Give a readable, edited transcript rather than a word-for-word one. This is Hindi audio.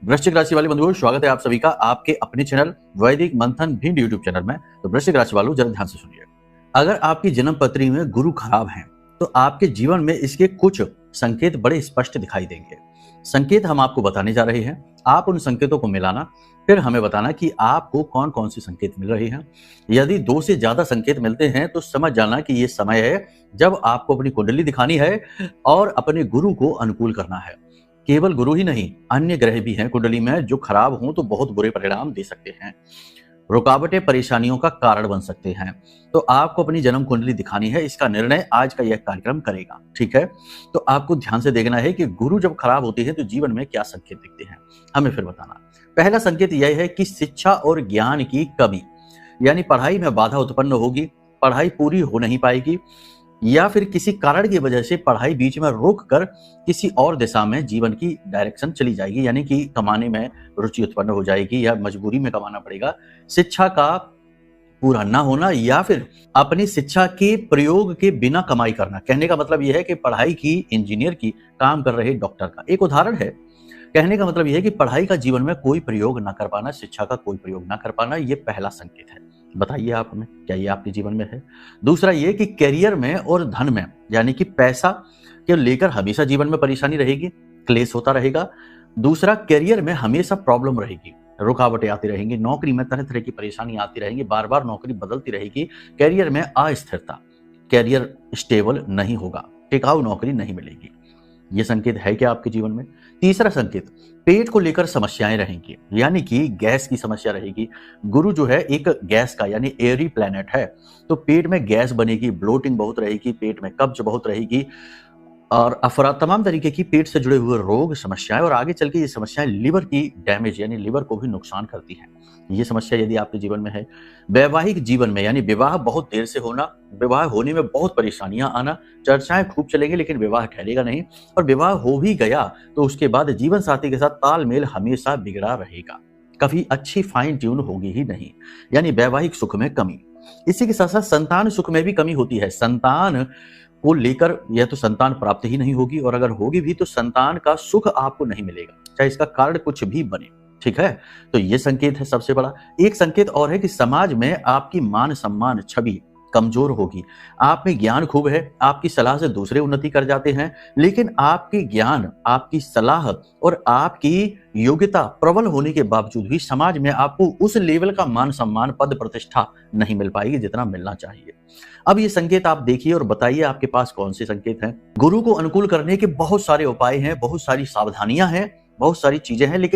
वृश्चिक राशि वाले बंधुओं, स्वागत है आप सभी का आपके अपने चैनल वैदिक मंथन भिंड यूट्यूब चैनल में। तो वृश्चिक राशि वालों, जरा ध्यान से सुनिए। अगर आपकी जन्म पत्री में गुरु खराब है तो आपके जीवन में इसके कुछ संकेत बड़े स्पष्ट दिखाई देंगे। संकेत हम आपको बताने जा रहे हैं, आप उन संकेतों को मिलाना, फिर हमें बताना कि आपको कौन कौन से संकेत मिल रहे हैं। यदि 2 से ज्यादा संकेत मिलते हैं तो समझ जाना कि ये समय है जब आपको अपनी कुंडली दिखानी है और अपने गुरु को अनुकूल करना है। केवल गुरु ही नहीं, अन्य ग्रह भी हैं कुंडली में जो खराब हों तो बहुत बुरे परिणाम दे सकते हैं, रुकावटें परेशानियों का कारण बन सकते हैं। तो आपको अपनी जन्म कुंडली दिखानी है, इसका निर्णय आज का यह कार्यक्रम करेगा। ठीक है, तो आपको ध्यान से देखना है कि गुरु जब खराब होती है तो जीवन में क्या संकेत दिखते हैं, हमें फिर बताना। पहला संकेत यह है कि शिक्षा और ज्ञान की कमी, यानी पढ़ाई में बाधा उत्पन्न होगी, पढ़ाई पूरी हो नहीं पाएगी, या फिर किसी कारण की वजह से पढ़ाई बीच में रोक कर किसी और दिशा में जीवन की डायरेक्शन चली जाएगी, यानी कि कमाने में रुचि उत्पन्न हो जाएगी या मजबूरी में कमाना पड़ेगा। शिक्षा का पूरा ना होना या फिर अपनी शिक्षा के प्रयोग के बिना कमाई करना। कहने का मतलब यह है कि पढ़ाई की, इंजीनियर की, काम कर रहे डॉक्टर का एक उदाहरण है। कहने का मतलब यह है कि पढ़ाई का जीवन में कोई प्रयोग ना कर पाना, शिक्षा का कोई प्रयोग ना कर पाना, ये पहला संकेत है। बताइए आप हमें, क्या ये आपके जीवन में है? दूसरा ये कि करियर में और धन में, यानी कि पैसा के लेकर हमेशा जीवन में परेशानी रहेगी, क्लेश होता रहेगा। दूसरा, करियर में हमेशा प्रॉब्लम रहेगी, रुकावटें आती रहेंगी, नौकरी में तरह तरह की परेशानी आती रहेंगी, बार बार नौकरी बदलती रहेगी, करियर में अस्थिरता, करियर स्टेबल नहीं होगा, टिकाऊ नौकरी नहीं मिलेगी। ये संकेत है क्या आपके जीवन में? तीसरा संकेत, पेट को लेकर समस्याएं रहेंगी, यानी कि गैस की समस्या रहेगी। गुरु जो है एक गैस का यानी एयरी प्लैनेट है, तो पेट में गैस बनेगी, ब्लोटिंग बहुत रहेगी, पेट में कब्ज बहुत रहेगी और तमाम तरीके की पेट से जुड़े हुए रोग, समस्याएं, और आगे चल के ये समस्याएं लिवर की डैमेज यानी लिवर को भी नुकसान करती हैं। ये समस्या यदि आपके जीवन में है। वैवाहिक जीवन में, यानी विवाह बहुत देर से होना, विवाह होने में बहुत परेशानियां आना, चर्चाएं खूब चलेंगी लेकिन विवाह ठहरेगा नहीं, और विवाह हो भी गया तो उसके बाद जीवन साथी के साथ तालमेल हमेशा बिगड़ा रहेगा, कभी अच्छी फाइन ट्यून होगी ही नहीं, यानी वैवाहिक सुख में कमी। इसी के साथ साथ संतान सुख में भी कमी होती है। संतान को लेकर यह तो संतान प्राप्त ही नहीं होगी, और अगर होगी भी तो संतान का सुख आपको नहीं मिलेगा, चाहे इसका कारण कुछ भी बने। ठीक है, तो ये संकेत है सबसे बड़ा। एक संकेत और है कि समाज में आपकी मान सम्मान छवि कमजोर होगी। आप में ज्ञान खूब है, आपकी सलाह से दूसरे उन्नति कर जाते हैं, लेकिन आपके ज्ञान, आपकी सलाह और आपकी योग्यता प्रबल होने के बावजूद भी समाज में आपको उस लेवल का मान सम्मान, पद प्रतिष्ठा नहीं मिल पाएगी जितना मिलना चाहिए। अब ये संकेत आप देखिए और बताइए आपके पास कौन से संकेत हैं। गुरु को अनुकूल करने के बहुत सारे उपाय हैं, बहुत सारी सावधानियां हैं, बहुत सारी चीजें हैं, लेकिन